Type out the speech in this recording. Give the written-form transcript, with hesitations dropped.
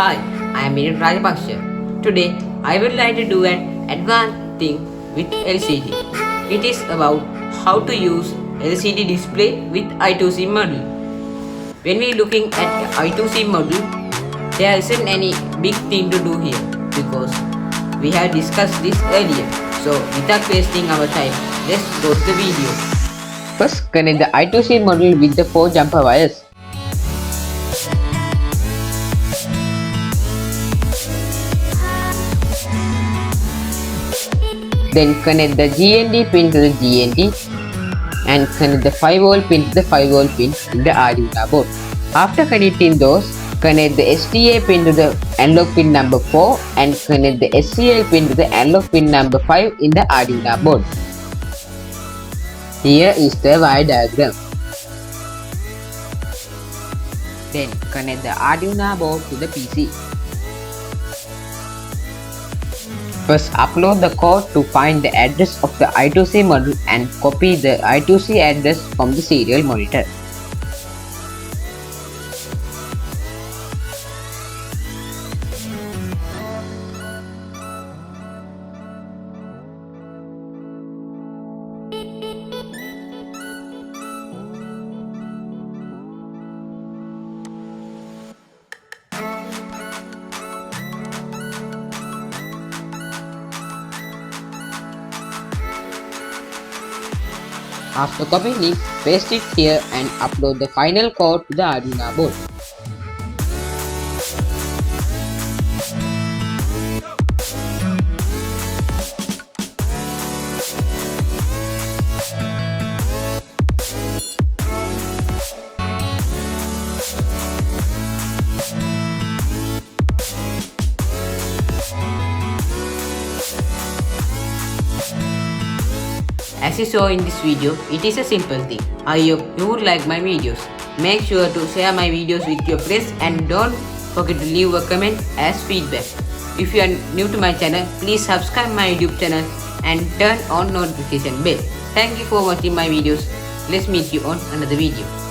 Hi, I am Miriam Rajapaksha. Today, I would like to do an advanced thing with LCD. It is about how to use LCD display with I2C module. When we are looking at I2C module, there isn't any big thing to do here because we have discussed this earlier. So, without wasting our time, let's go to the video. First, connect the I2C module with the 4 jumper wires. Then connect the GND pin to the GND and connect the 5V pin to the 5V pin in the Arduino board. After connecting those, connect the STA pin to the analog pin number 4 and connect the SCL pin to the analog pin number 5 in the Arduino board. Here is the wire diagram. Then connect the Arduino board to the PC. First, upload the code to find the address of the I2C module and copy the I2C address from the serial monitor. After copying it, paste it here and upload the final code to the Arduino board. As you saw in this video, it is a simple thing. I hope you would like my videos. Make sure to share my videos with your friends and don't forget to leave a comment as feedback. If you are new to my channel, please subscribe my YouTube channel and turn on notification bell. Thank you for watching my videos. Let's meet you on another video.